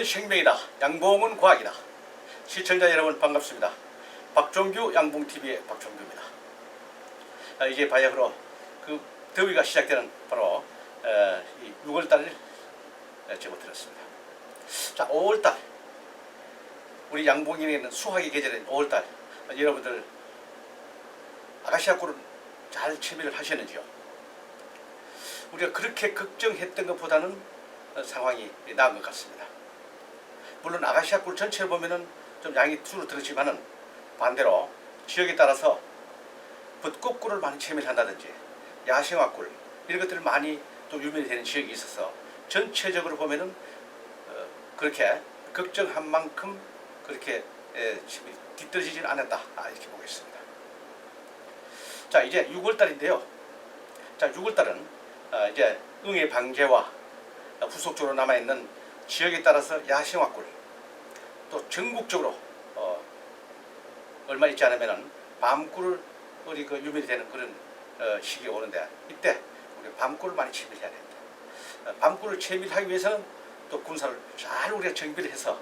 생명이다. 양봉은 과학이다. 시청자 여러분 반갑습니다. 박종규 양봉TV의 박종규입니다. 이제 바야흐로 그 더위가 시작되는 바로 6월달 접어들었습니다. 자, 5월달 우리 양봉인에는 수확의 계절인 5월달 여러분들 아카시아 꿀은 잘 채비를 하셨는지요? 우리가 그렇게 걱정했던 것보다는 상황이 나은 것 같습니다. 물론 아카시아 꿀 전체를 보면은 좀 양이 줄어들었지만은 반대로 지역에 따라서 벚꽃꿀을 많이 채미를 한다든지 야생화꿀 이런 것들을 많이 또 유명이 되는 지역이 있어서 전체적으로 보면은 그렇게 걱정한 만큼 그렇게 뒤떨어지지는 않았다 이렇게 보겠습니다. 자, 이제 6월달인데요. 자, 6월달은 이제 응의 방제와 후속적으로 남아있는 지역에 따라서 야생화꿀 또 전국적으로 얼마 있지 않으면은 밤꿀을 우리 그 유명이 되는 그런 시기가 오는데 이때 우리 밤꿀을 많이 채밀해야 됩니다. 밤꿀을 채밀하기 위해서는 또 군사를 잘 우리가 정비를 해서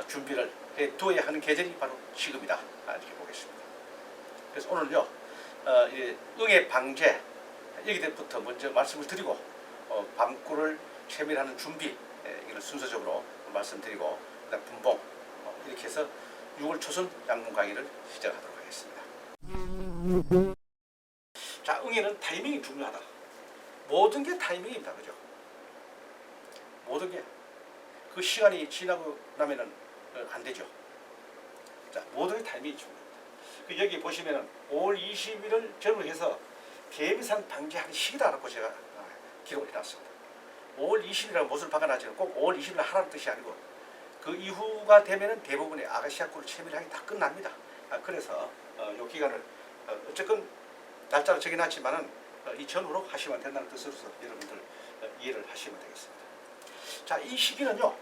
준비를 해 두어야 하는 계절이 바로 지금이다 이렇게 보겠습니다. 그래서 오늘요 응의 방제 여기부터 먼저 말씀을 드리고 밤꿀을 채밀하는 준비 이걸 순서적으로 말씀드리고 그다음 분봉 이렇게 해서 6월 초순 양봉 강의를 시작하도록 하겠습니다. 자, 응에는 타이밍이 중요하다. 모든 게 타이밍입니다. 그죠? 모든 게 그 시간이 지나고 나면은 안 되죠. 자, 모든 게 타이밍이 중요합니다. 여기 보시면은 5월 20일을 전후로 해서 개미산 방제하는 시기다라고 제가 기록을 해놨습니다. 5월 20일이라고 못을 박아놨지만 꼭 5월 20일 하라는 뜻이 아니고 그 이후가 되면은 대부분의 아카시아 꿀 채밀하기 다 끝납니다. 그래서 이 기간을 어쨌건 날짜를 정해놨지만은 이 전후로 하시면 된다는 뜻으로서 여러분들 이해를 하시면 되겠습니다. 자, 이 시기는요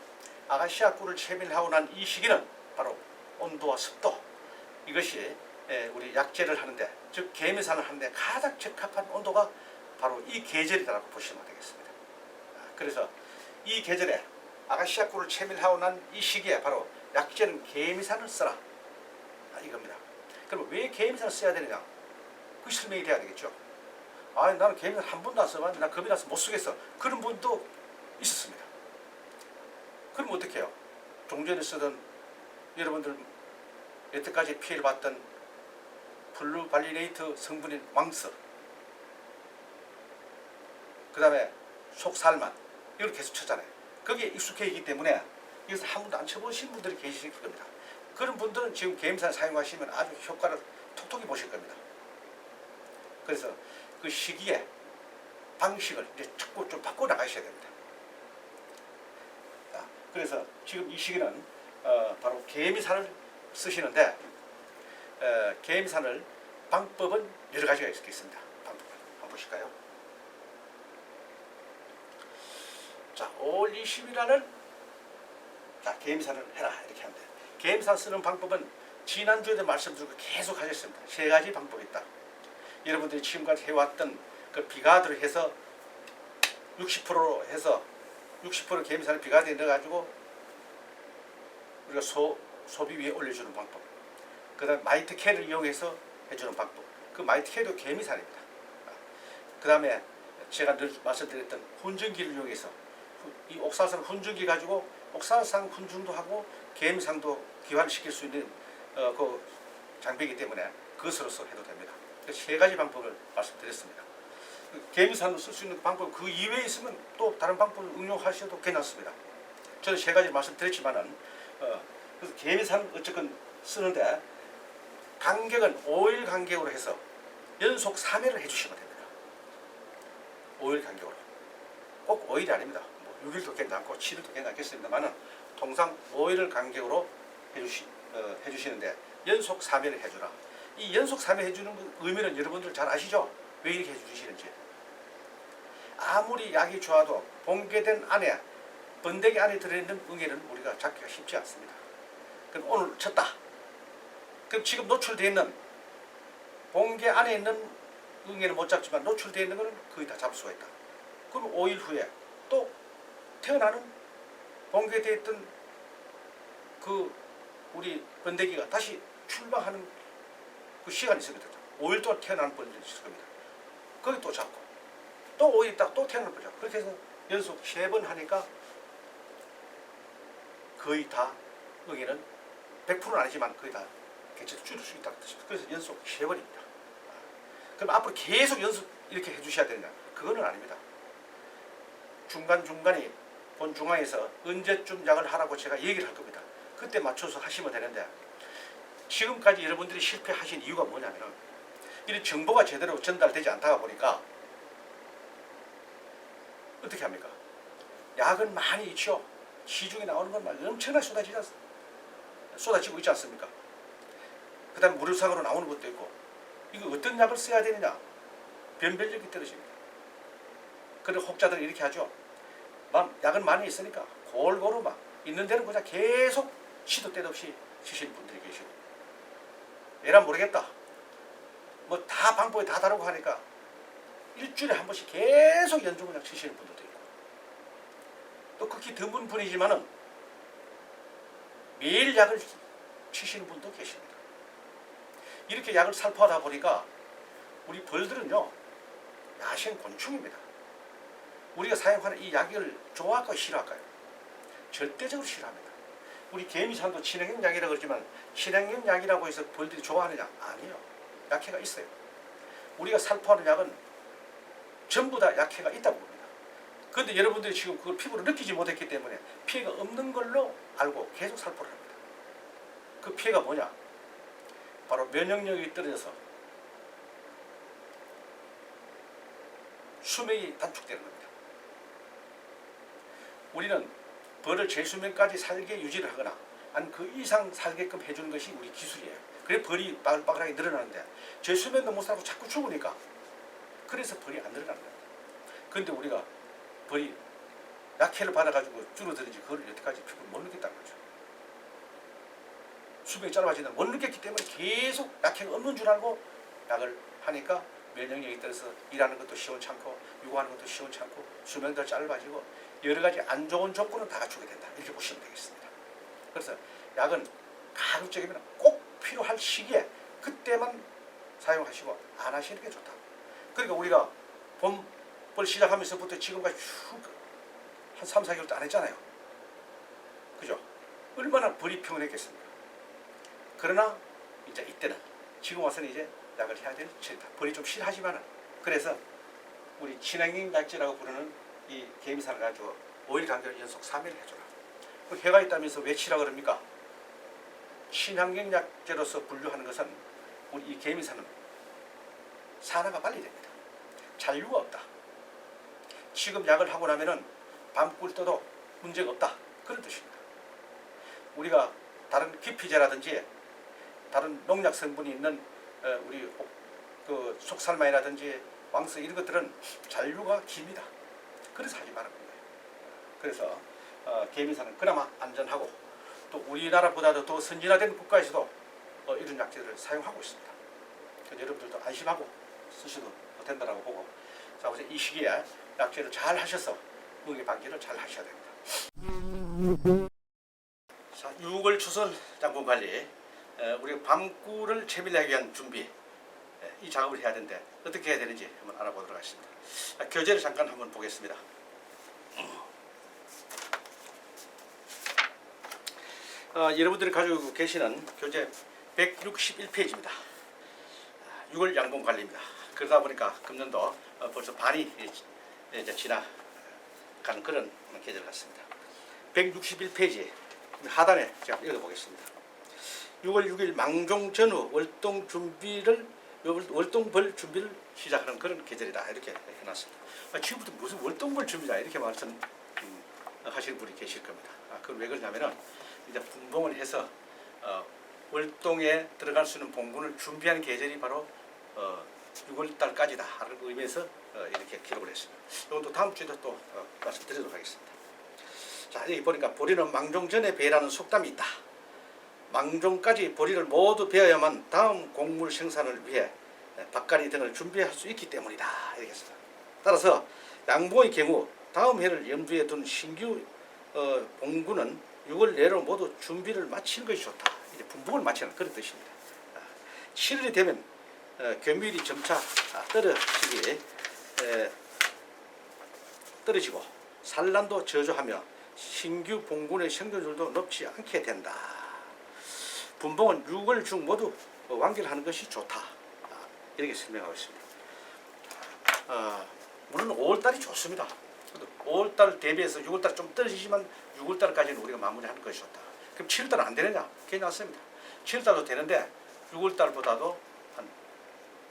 아카시아 꿀을 채밀하고 난 이 시기는 바로 온도와 습도 이것이 우리 약재를 하는데 즉 개미산을 하는데 가장 적합한 온도가 바로 이 계절이라고 보시면 되겠습니다. 그래서 이 계절에 아카시아 꿀을 채밀하고 난 이 시기에 바로 약재는 개미산을 써라 이겁니다. 그럼 왜 개미산을 써야 되느냐? 그 설명이 돼야 되겠죠. 나는 개미산 한 번도 안 써봤는데 나 겁이 나서 못 쓰겠어. 그런 분도 있었습니다. 그럼 어떻게 해요? 종전에 쓰던 여러분들 여태까지 피해를 봤던 블루발리네이트 성분인 왕스 그 다음에 속살맛 이걸 계속 쳤잖아요. 거기에 익숙해 있기 때문에 이것을 한 번도 안 쳐보신 분들이 계실 겁니다. 그런 분들은 지금 개미산 사용하시면 아주 효과를 톡톡히 보실 겁니다. 그래서 그 시기에 방식을 이제 자꾸 좀 바꿔 나가셔야 됩니다. 그래서 지금 이 시기는 바로 개미산을 쓰시는데 개미산을 방법은 여러 가지가 있겠습니다. 방법을 한번 보실까요? 자, 5월 20일에는 자, 개미산을 해라 이렇게 하면 돼요. 개미산 쓰는 방법은 지난주에도 말씀드리고 계속 하셨습니다. 세 가지 방법이 있다. 여러분들이 지금까지 해왔던 그 비가드를 해서 60%로 해서 60% 개미산을 비가드에 넣어가지고 우리가 소비 위에 올려주는 방법. 그 다음에 마이트캐를 이용해서 해주는 방법. 그 마이트캐도 개미산입니다. 그 다음에 제가 늘 말씀드렸던 훈증기를 이용해서 이 옥사산 훈증기 가지고 옥사산 훈증도 하고 개미산도 기화시킬 수 있는 그 장비이기 때문에 그것으로서 해도 됩니다. 세 가지 방법을 말씀드렸습니다. 개미산을 쓸 수 있는 방법 그 이외에 있으면 또 다른 방법을 응용하셔도 괜찮습니다. 저는 세 가지 말씀드렸지만은 그래서 개미산 어쨌건 쓰는데 간격은 5일 간격으로 해서 연속 3회를 해주시면 됩니다. 5일 간격으로 꼭 5일이 아닙니다. 뭐 6일도 괜찮고 7일도 괜찮겠습니다만은 통상 5일을 간격으로 해주시는데 연속 3회를 해주라. 이 연속 3회 해주는 의미는 여러분들 잘 아시죠? 왜 이렇게 해주시는지. 아무리 약이 좋아도 봉개된 안에 번데기 안에 들어있는 응애는 우리가 잡기가 쉽지 않습니다. 그럼 오늘 쳤다. 그럼 지금 노출되어 있는 봉개 안에 있는 응애는 못 잡지만 노출되어 있는 것은 거의 다 잡을 수가 있다. 그럼 5일 후에 또 태어나는 봉개되어 있던 그 우리 번데기가 다시 출방하는 그 시간이 있습니다 5일 동안 태어나는 번데기 있을 겁니다. 거기 또 잡고 또 5일 있다가 또 태어나는 번 잡고 그렇게 해서 연속 3번 하니까 거의 다 여기는 100%는 아니지만 거의 다 개체를 줄일 수 있다는 뜻입니다. 그래서 연속 3번입니다. 그럼 앞으로 계속 연습 이렇게 해주셔야 되느냐? 그거는 아닙니다. 중간중간에 본 중앙에서 언제쯤 약을 하라고 제가 얘기를 할 겁니다. 그때 맞춰서 하시면 되는데 지금까지 여러분들이 실패하신 이유가 뭐냐면 이런 정보가 제대로 전달되지 않다가 보니까 어떻게 합니까? 약은 많이 있죠. 시중에 나오는 건 막 엄청나게 쏟아지고 있지 않습니까? 그 다음에 무료상으로 나오는 것도 있고 이거 어떤 약을 써야 되느냐? 변별력이 떨어집니다. 그래서 혹자들은 이렇게 하죠. 약은 많이 있으니까 골고루 막 있는 대로 그냥 계속 시도 때도 없이 치시는 분들이 계시고 왜란 모르겠다. 뭐 다 방법이 다 다르고 하니까 일주일에 한 번씩 계속 연중근약 치시는 분들도 있고 또 극히 드문 분이지만은 매일 약을 치시는 분도 계십니다. 이렇게 약을 살포하다 보니까 우리 벌들은요 야생 곤충입니다. 우리가 사용하는 이 약을 좋아할까요? 싫어할까요? 절대적으로 싫어합니다. 우리 개미산도 친환경 약이라고 그러지만 친환경 약이라고 해서 벌들이 좋아하느냐? 아니에요. 약해가 있어요. 우리가 살포하는 약은 전부 다 약해가 있다고 봅니다. 그런데 여러분들이 지금 그걸 피부로 느끼지 못했기 때문에 피해가 없는 걸로 알고 계속 살포를 합니다. 그 피해가 뭐냐? 바로 면역력이 떨어져서 수명이 단축되는 겁니다. 우리는 벌을 제수명까지 살게 유지를 하거나 아니면 그 이상 살게끔 해주는 것이 우리 기술이에요. 그래서 벌이 빠글빠글하게 늘어나는데 제수명도 못 살고 자꾸 죽으니까 그래서 벌이 안 늘어나는 겁니다. 그런데 우리가 벌이 약해를 받아가지고 줄어드는지 그걸 여태까지 피부를 못 느꼈다는 거죠. 수명이 짧아지는 못 느꼈기 때문에 계속 약해가 없는 줄 알고 약을 하니까 면역력이 떨어져서 일하는 것도 시원찮고 육아하는 것도 시원찮고 수명도 짧아지고 여러 가지 안 좋은 조건은 다 갖추게 된다. 이렇게 보시면 되겠습니다. 그래서 약은 가급적이면 꼭 필요할 시기에 그때만 사용하시고 안 하시는 게 좋다. 그러니까 우리가 봄벌 시작하면서부터 지금까지 쭉 한 3, 4개월도 안 했잖아요. 그죠? 얼마나 벌이 평온했겠습니까? 그러나 이제 이때는 지금 와서는 이제 약을 해야 될 시기다. 벌이 좀 싫어하지만은 그래서 우리 친환경 약제라고 부르는 이 개미산을 가지고 5일 간격을 연속 3일 해줘라. 그 해가 있다면서 왜 치라 그럽니까? 친환경 약제로서 분류하는 것은 우리 이 개미산은 산화가 빨리 됩니다. 잔류가 없다. 지금 약을 하고 나면은 밤꿀 떠도 문제가 없다. 그런 뜻입니다. 우리가 다른 기피제라든지 다른 농약 성분이 있는 우리 그 속살마이라든지 왕스 이런 것들은 잔류가 깁니다. 그래서 하지 말은 거예요. 그래서 개미산은 그나마 안전하고 또 우리나라보다도 더 선진화된 국가에서도 이런 약제를 사용하고 있습니다. 그래서 여러분들도 안심하고 쓰셔도 된다고 보고 자, 우선 이 시기에 약제를 잘 하셔서 무기 방지를 잘 하셔야 됩니다. 자, 6월 추설 장군 관리 우리가 밤꿀을 채밀하기 위한 준비 이 작업을 해야 되는데 어떻게 해야 되는지 한번 알아보도록 하겠습니다. 교재를 잠깐 한번 보겠습니다. 여러분들이 가지고 계시는 교재 161페이지입니다. 6월 양봉 관리입니다. 그러다 보니까 금년도 벌써 반이 이제 지나가는 그런 계절 같습니다. 161페이지 하단에 제가 읽어보겠습니다. 6월 6일 망종 전후 월동 월동벌 준비를 시작하는 그런 계절이다 이렇게 해놨습니다. 지금부터 무슨 월동벌 준비다 이렇게 말씀 하시는 분이 계실 겁니다. 그건 왜 그러냐면은 이제 분봉을 해서 월동에 들어갈 수 있는 봉분을 준비하는 계절이 바로 6월달까지다 하는 의미에서 이렇게 기록을 했습니다. 이것도 다음 주에도 또 말씀드리도록 하겠습니다. 자, 여기 보니까 보리는 망종 전에 배라는 속담이 있다. 망종까지 보리를 모두 베어야만 다음 곡물 생산을 위해 밭가리 등을 준비할 수 있기 때문이다. 이렇게 했습니다. 따라서 양봉의 경우 다음 해를 염두에 둔 신규 봉구는 6월 내로 모두 준비를 마치는 것이 좋다. 이제 분봉을 마치는 그런 뜻입니다. 7월이 되면 교밀이 점차 떨어지고 산란도 저조하며 신규 봉군의 생존율도 높지 않게 된다. 분봉은 6월 중 모두 완결하는 것이 좋다. 이렇게 설명하고 있습니다. 물론 5월달이 좋습니다. 5월달 대비해서 6월달 좀 떨어지지만 6월달까지는 우리가 마무리하는 것이 좋다. 그럼 7월달은 안 되느냐? 괜찮습니다. 7월달도 되는데 6월달보다도 한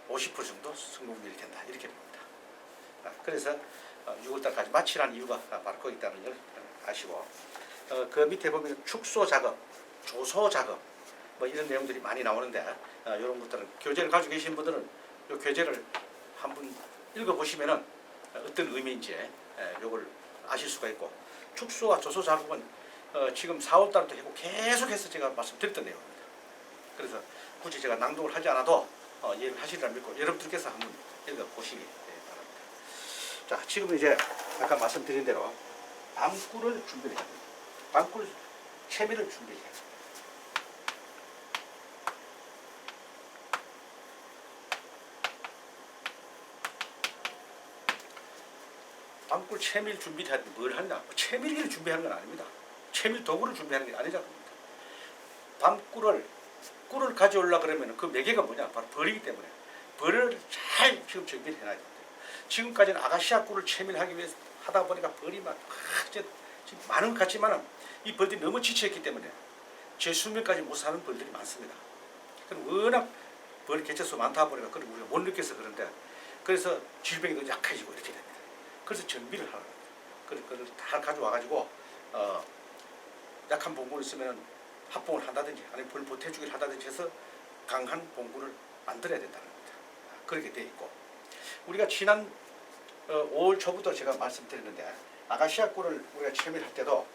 50% 정도 성공률이 된다. 이렇게 봅니다. 그래서 6월달까지 마치라는 이유가 바로 거기 있다는 걸 아시고, 그 밑에 보면 축소 작업, 조소 작업 뭐 이런 내용들이 많이 나오는데, 이런 것들은 교재를 가지고 계신 분들은 이 교재를 한번 읽어보시면은 어떤 의미인지 이걸 아실 수가 있고, 축소와 조소 작업은 지금 4월달부터 했고 계속해서 제가 말씀드렸던 내용입니다. 그래서 굳이 제가 낭독을 하지 않아도 이해를 하시리라 믿고 여러분들께서 한번 읽어보시기 바랍니다. 자, 지금 이제 아까 말씀드린 대로 밤꿀을 준비를 해야 됩니다. 밤꿀 채미를 준비해야 됩니다. 밤꿀 채밀 준비를 할 때 뭘 하냐? 채밀기를 준비하는 건 아닙니다. 채밀 도구를 준비하는 게 아니잖아요. 꿀을 가져오려고 그러면 그 매개가 뭐냐? 바로 벌이기 때문에 벌을 잘 지금 준비를 해놔야 됩니다. 지금까지는 아가시아 꿀을 채밀하기 위해서 하다 보니까 벌이 막 지금 많은 것 같지만 이 벌들이 너무 지쳐있기 때문에 제 수명까지 못 사는 벌들이 많습니다. 그럼 워낙 벌 개체수 많다 보니까 그걸 우리가 못 느껴서 그런데, 그래서 질병이 더 약해지고 이렇게 됩니다. 그래서 정비를 하는 겁니다. 그걸 다 가져와가지고 약한 봉군을 쓰면 합봉을 한다든지 아니면 벌 보태주기를 한다든지 해서 강한 봉군을 만들어야 된다는 겁니다. 그렇게 돼 있고, 우리가 지난 5월 초부터 제가 말씀드렸는데, 아가시아 꿀을 우리가 채밀할 때도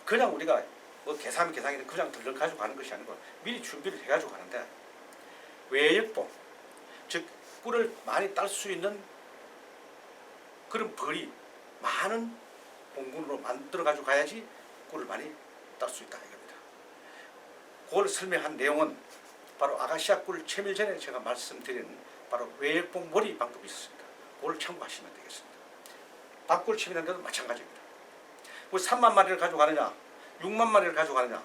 그냥 우리가 뭐 계산이 그냥 덜덜 가지고 가는 것이 아니고 미리 준비를 해가지고 가는데, 외역봉, 즉 꿀을 많이 딸 수 있는 그런 벌이 많은 봉군으로 만들어 가지고 가야지 꿀을 많이 딸 수 있다 이겁니다. 그걸 설명한 내용은 바로 아가시아 꿀 채밀 전에 제가 말씀드린 바로 외역봉 몰이 방법이 있습니다. 그걸 참고하시면 되겠습니다. 밤꿀 채밀하는 데도 마찬가지입니다. 우리 3만 마리를 가져가느냐 6만 마리를 가져가느냐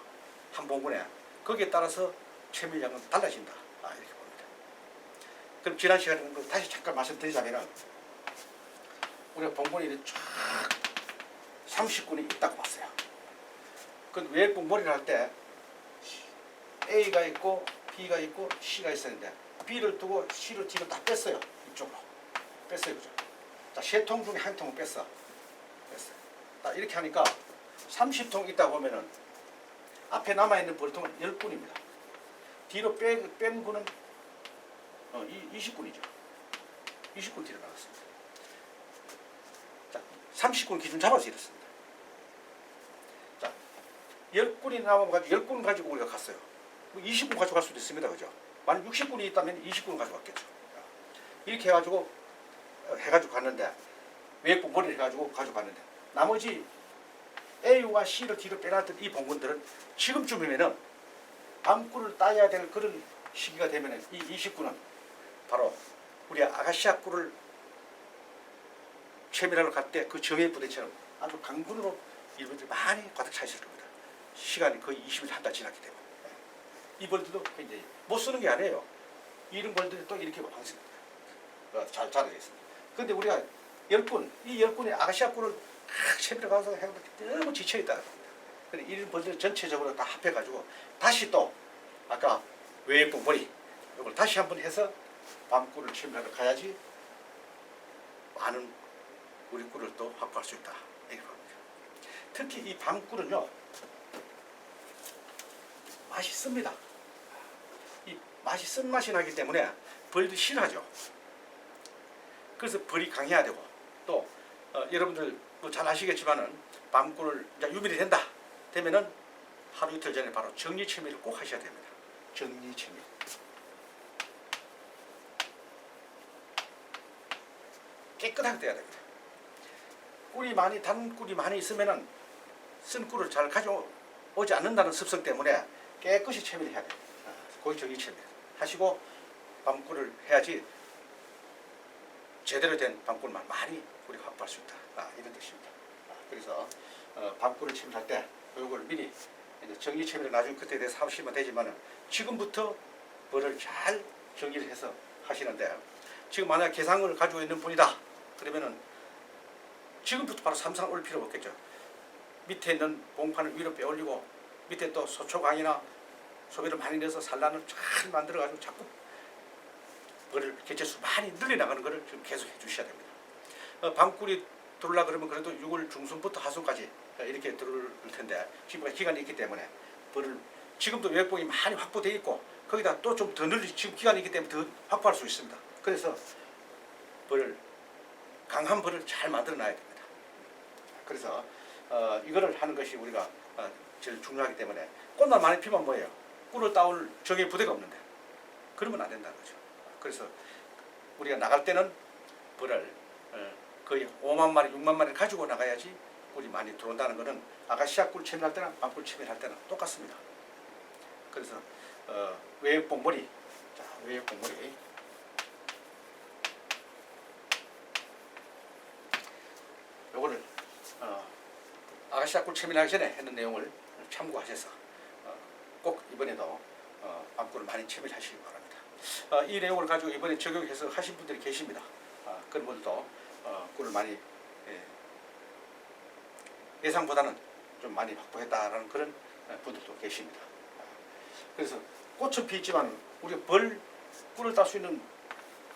한 봉군에 거기에 따라서 채밀량은 달라진다. 이렇게 봅니다. 그럼 지난 시간에 다시 잠깐 말씀드리자면, 우리가 봉군이 쫙 30군이 있다고 봤어요. 그 외역봉 몰이를 할 때 A가 있고 B가 있고 C가 있었는데 B를 두고 C를 뒤로 딱 뺐어요. 이쪽으로 뺐어요. 그죠? 자, 3통 중에 한 통을 뺐어요. 딱 이렇게 하니까 30통 있다 보면은 앞에 남아있는 벌통은 10군입니다. 뒤로 뺀 군은 20군이죠. 20군 뒤로 나갔습니다. 자, 30군 기준 잡아서 이랬습니다. 자, 10군이 남아가지고 10군 가지고 우리가 갔어요. 20군 가져갈 수도 있습니다. 그죠? 만약 60군이 있다면 20군 가져갔겠죠. 이렇게 해가지고 갔는데, 외역봉 몰이를 해가지고 가져갔는데, 나머지 A와 C를 뒤로 빼놨던 이 봉군들은 지금쯤이면은 밤꿀을 따야 될 그런 시기가 되면은 이 20군은 바로 우리 아가시아 꿀을 채밀하러 갈 때 그 정예 부대처럼 아주 강군으로 일본들이 많이 가득 차 있을 겁니다. 시간이 거의 20일 한 달 지났기 때문에. 이 벌들도 이제 못 쓰는 게 아니에요. 이런 벌들이 또 이렇게 잘 자라져 있습니다. 그런데 우리가 10군, 이 10군의 아가시아 꿀을 채밀어 가서 해도 너무 지쳐있다. 근데 이런 벌들 전체적으로 다 합해가지고 다시 또 아까 외역봉 몰이 이걸 다시 한번 해서 밤꿀을 채밀하러 가야지 많은 우리 꿀을 또 확보할 수 있다. 이렇게 봅니다. 특히 이 밤꿀은요, 맛있습니다. 이 맛이 쓴맛이 나기 때문에 벌도 싫어하죠. 그래서 벌이 강해야 되고, 또 여러분들 잘 아시겠지만은 밤꿀을 이제 유밀이 되면은 하루 이틀 전에 바로 정리채밀을 꼭 하셔야 됩니다. 정리채밀. 깨끗하게 떼야 됩니다. 꿀이 많이 단 꿀이 많이 있으면은 쓴 꿀을 잘 가져오지 않는다는 습성 때문에 깨끗이 채비를 해야 돼요. 고기 정리 채비 하시고 밤꿀을 해야지 제대로 된 밤꿀만 많이 우리가 확보할 수 있다. 이런 뜻입니다. 그래서 밤꿀을 채비할 때 이걸 미리 이제 정리 채비를 나중에 그때 대해서 하시면 되지만 지금부터 벌을 잘 정리를 해서 하시는데, 지금 만약 개상을 가지고 있는 분이다 그러면은 지금부터 바로 삼상 올 필요가 없겠죠. 밑에 있는 봉판을 위로 빼올리고 밑에 또 소초강이나 소비를 많이 넣어서 산란을 잘 만들어 가지고 자꾸 벌을 개체수 많이 늘려나가는 것을 지금 계속 해주셔야 됩니다. 밤꿀이 들어오려 그러면 그래도 6월 중순부터 하순까지 이렇게 들어올 텐데 지금 기간이 있기 때문에 벌을 지금도 외국봉이 많이 확보되어 있고 거기다 또 좀 더 늘리 지금 기간이 있기 때문에 더 확보할 수 있습니다. 그래서 강한 벌을 잘 만들어 놔야 됩니다. 그래서 이거를 하는 것이 우리가 제일 중요하기 때문에 꽃날 많이 피면 뭐예요? 꿀을 따올 정의 부대가 없는데 그러면 안 된다는 거죠. 그래서 우리가 나갈 때는 벌을 거의 5만 마리, 6만 마리를 가지고 나가야지 꿀이 많이 들어온다는 것은 아가시아 꿀 채비할 때나 밤꿀 채비할 때는 똑같습니다. 그래서 외액봉머리, 자 외액봉머리 요거를 아가시아 꿀 채비하기 전에 했는 내용을 참고하셔서 꼭 이번에도 밤꿀을 많이 채비를 하시기 바랍니다. 이 내용을 가지고 이번에 적용해서 하신 분들이 계십니다. 그런 분들도 꿀을 많이 예상보다는 좀 많이 확보했다라는 그런 분들도 계십니다. 그래서 꽃은 피있지만 우리가 꿀을 딸 수 있는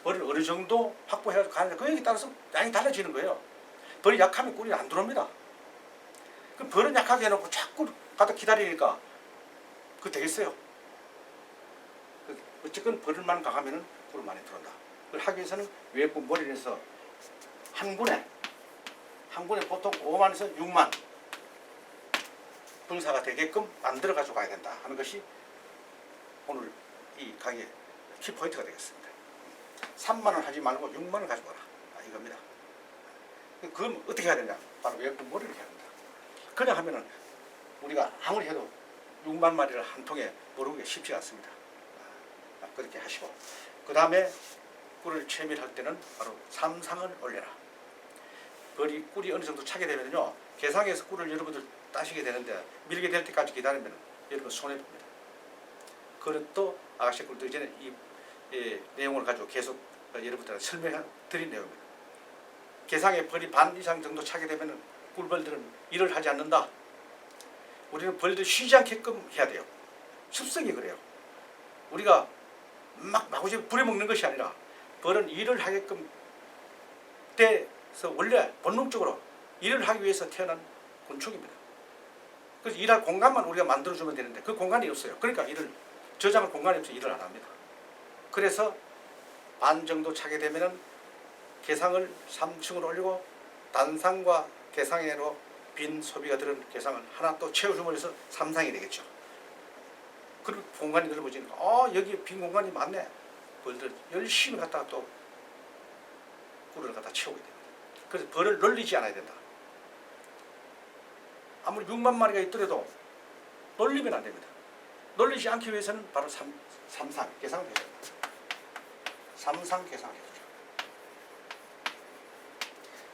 벌을 어느 정도 확보해가지고 가느냐 그에 따라서 양이 달라지는 거예요. 벌이 약하면 꿀이 안 들어옵니다. 그 벌은 약하게 해놓고 자꾸 가다 기다리니까 그거 되겠어요. 어쨌건 벌을만 강하면 꿀을 많이 들어온다. 그걸 하기 위해서는 외부 머리를 해서 한 군에 보통 5만에서 6만 분사가 되게끔 만들어 가지고 가야 된다 하는 것이 오늘 이 강의의 키포인트가 되겠습니다. 3만원 하지 말고 6만원 가지고 와라 이겁니다. 그럼 어떻게 해야 되냐? 바로 외부 머리를 해야 된다. 그냥 하면은 우리가 아무리 해도 6만 마리를 한 통에 모르기가 쉽지 않습니다. 그렇게 하시고 그 다음에 꿀을 채밀할 때는 바로 삼상을 올려라. 꿀이 어느 정도 차게 되면요 개상에서 꿀을 여러분들 따시게 되는데 밀게 될 때까지 기다리면 여러분 손해봅니다. 그것도 아가씨 꿀도 이제는 이 내용을 가지고 계속 여러분들한테 설명해 드린 내용입니다. 개상에 벌이 반 이상 정도 차게 되면 꿀벌들은 일을 하지 않는다. 우리는 벌들 쉬지 않게끔 해야 돼요. 습성이 그래요. 우리가 마구잡이 부려먹는 것이 아니라 벌은 일을 하게끔 돼서 원래 본능적으로 일을 하기 위해서 태어난 곤충입니다. 그래서 일할 공간만 우리가 만들어주면 되는데 그 공간이 없어요. 그러니까 저장할 공간이 없어서 일을 안 합니다. 그래서 반 정도 차게 되면은 개상을 3층으로 올리고 단상과 개상으로 빈 소비가 들은 개상을 하나 또 채워주면 해서 3상이 되겠죠. 그리고 공간이 넓어지니까 여기 빈 공간이 많네. 벌들 열심히 갖다가 또 꿀을 갖다 채우게 됩니다. 그래서 벌을 놀리지 않아야 된다. 아무리 6만 마리가 있더라도 놀리면 안 됩니다. 놀리지 않기 위해서는 바로 3상 개상을 해야 됩니다. 3상 개상을 해야죠.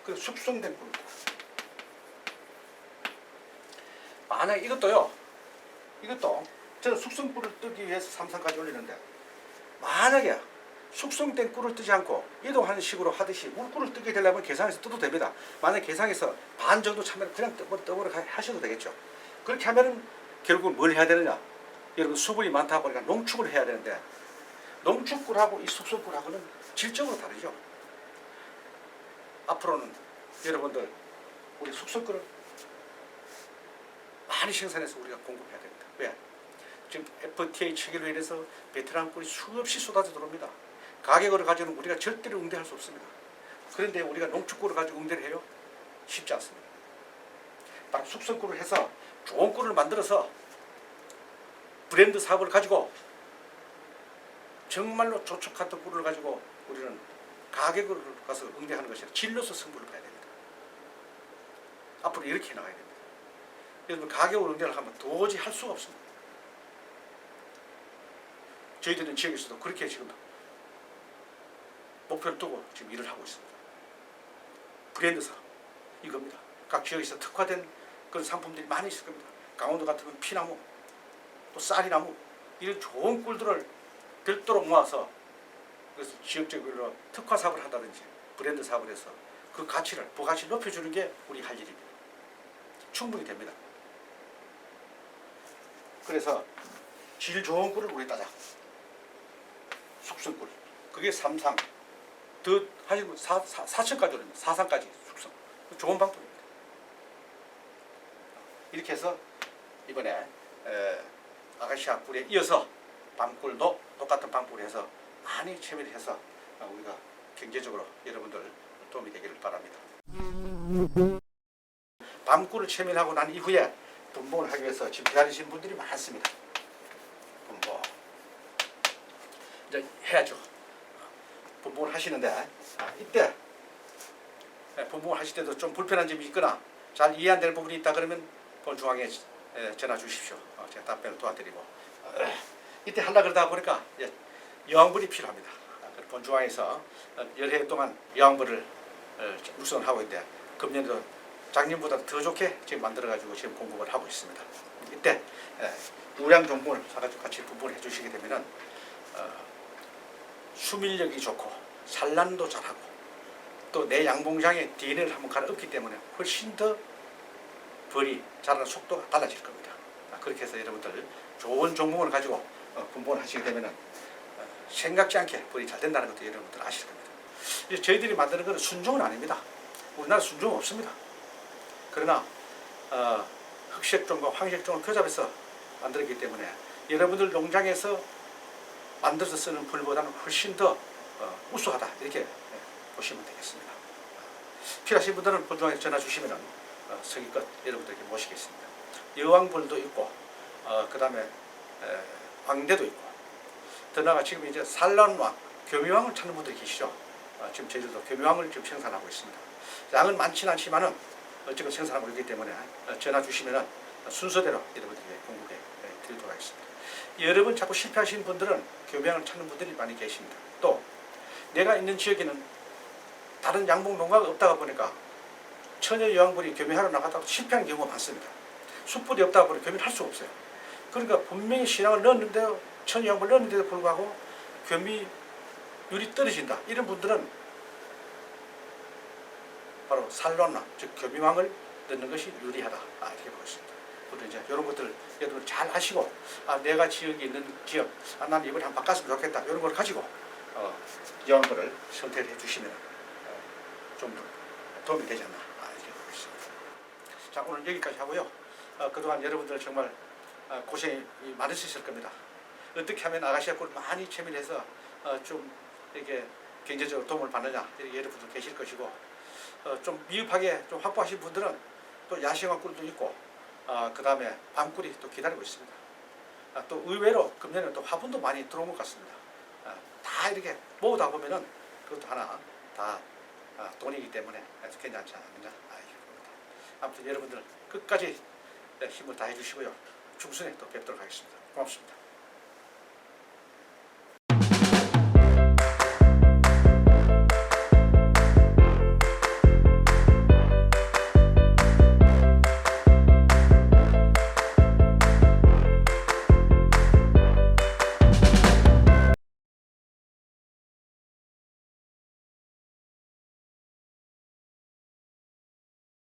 그 숙성된 꿀입니다. 만약 이것도 저는 숙성꿀을 뜨기 위해서 3상까지 올리는데 만약에 숙성된 꿀을 뜨지 않고 이동하는 식으로 하듯이 물꿀을 뜨게 되려면 계상에서 떠도 됩니다. 만약 계상에서 반 정도 차면 그냥 떠버려 하셔도 되겠죠. 그렇게 하면 결국은 뭘 해야 되느냐? 여러분 수분이 많다 보니까 농축을 해야 되는데 농축꿀하고 이 숙성꿀하고는 질적으로 다르죠. 앞으로는 여러분들 우리 숙성꿀을 많이 생산해서 우리가 공급해야 됩니다. 왜? 지금 FTA 체결로 인해서 베트남 꿀이 수없이 쏟아져 들어옵니다. 가격을 가지고는 우리가 절대로 응대할 수 없습니다. 그런데 우리가 농축꿀을 가지고 응대를 해요? 쉽지 않습니다. 바로 숙성꿀을 해서 좋은 꿀을 만들어서 브랜드 사업을 가지고 정말로 조촉같은 꿀을 가지고 우리는 가격을 가서 응대하는 것이 아니라 질로서 승부를 봐야 됩니다. 앞으로 이렇게 나가야 됩니다. 여러분 가격 응대를 하면 도저히 할 수가 없습니다. 저희들은 지역에서도 그렇게 지금 목표를 두고 지금 일을 하고 있습니다. 브랜드 사업 이겁니다. 각 지역에서 특화된 그런 상품들이 많이 있을 겁니다. 강원도 같으면 피나무, 또 쌀이나무 이런 좋은 꿀들을 별도로 모아서 그래서 지역적으로 특화 사업을 한다든지 브랜드 사업을 해서 그 가치를 부가치를 높여주는 게 우리 할 일입니다. 충분히 됩니다. 그래서 질 좋은 꿀을 우리 따자. 숙성꿀. 그게 3상. 더 하시고 4층까지 오릅니다. 4상까지 숙성. 좋은 방법입니다. 이렇게 해서 이번에 아카시아 꿀에 이어서 밤꿀도 똑같은 방법으로 해서 많이 채미를 해서 우리가 경제적으로 여러분들 도움이 되기를 바랍니다. 밤꿀을 채밀하고 난 이후에 분봉을 하기 위해서 지금 기다리시는 분들이 많습니다. 분봉 이제 해야죠. 분봉을 하시는데 이때 분봉을 하실 때도 좀 불편한 점이 있거나 잘 이해 안 되는 부분이 있다 그러면 본중앙에 전화 주십시오. 제가 답변을 도와드리고 이때 하려고 그러다 보니까 여왕벌이 필요합니다. 본중앙에서 열해 동안 여왕벌을 육성을 하고 있는데 금년에도 작년보다 더 좋게 지금 만들어가지고 지금 공급을 하고 있습니다. 이때 우량 종분을 사가지고 같이 분봉을 해주시게 되면은 수밀력이 좋고 산란도 잘하고 또 내 양봉장에 DNA를 한번 갈아엎기 때문에 훨씬 더 벌이 자라는 속도가 달라질 겁니다. 그렇게 해서 여러분들 좋은 종목을 가지고 분봉을 하시게 되면은 생각지 않게 벌이 잘 된다는 것도 여러분들 아실 겁니다. 저희들이 만드는 것은 순종은 아닙니다. 우리나라 순종은 없습니다. 그러나 흑색종과 황색종을 교잡해서 만들었기 때문에 여러분들 농장에서 만들어서 쓰는 벌보다는 훨씬 더 우수하다 이렇게 보시면 되겠습니다. 필요하신 분들은 본중앙에 전화 주시면 성의껏 여러분들에게 모시겠습니다. 여왕벌도 있고 그 다음에 황대도 있고 더 나아가 지금 이제 산란왕, 교미왕을 찾는 분들이 계시죠. 지금 제주도 교미왕을 지금 생산하고 있습니다. 양은 많지는 않지만은 어쨌든 생산하고 있기 때문에 전화 주시면은 순서대로 여러분들에게 공급해 드리도록 하겠습니다. 여러 번 자꾸 실패하시는 분들은 교미왕을 찾는 분들이 많이 계십니다. 또 내가 있는 지역에는 다른 양봉 농가가 없다가 보니까 처녀 여왕벌이 교미하러 나갔다가 실패하는 경우가 많습니다. 숯불이 없다가 보니 교미를 할 수가 없어요. 그러니까 분명히 신앙을 넣었는데 처녀 여왕벌 넣었는데도 불구하고 교미율이 떨어진다. 이런 분들은 바로 산란왕, 즉 교미왕을 넣는 것이 유리하다. 이렇게 보고 있습니다. 그리고 이제 이런 것들 여러분 잘 아시고 내가 지역에 있는 지역, 난 이번에 한번 바꿨으면 좋겠다. 이런 걸 가지고 여왕벌을 선택을 해주시면 좀 도움이 되지 않나 이렇게 보고 있습니다. 자, 오늘 여기까지 하고요. 그동안 여러분들 정말 고생이 많으셨을 겁니다. 어떻게 하면 아카시아 꿀을 많이 채밀해서 좀 이렇게 경제적으로 도움을 받느냐 이렇게 여러분들 계실 것이고 좀 미흡하게 좀 확보하신 분들은 또 야생화 꿀도 있고 그 다음에 밤꿀이 또 기다리고 있습니다. 또 의외로 금년에 또 화분도 많이 들어온 것 같습니다. 다 이렇게 모으다 보면은 그것도 하나 다 돈이기 때문에 괜찮지 않느냐 이렇게 봅니다. 아무튼 여러분들 끝까지 힘을 다해 주시고요. 중순에 또 뵙도록 하겠습니다. 고맙습니다.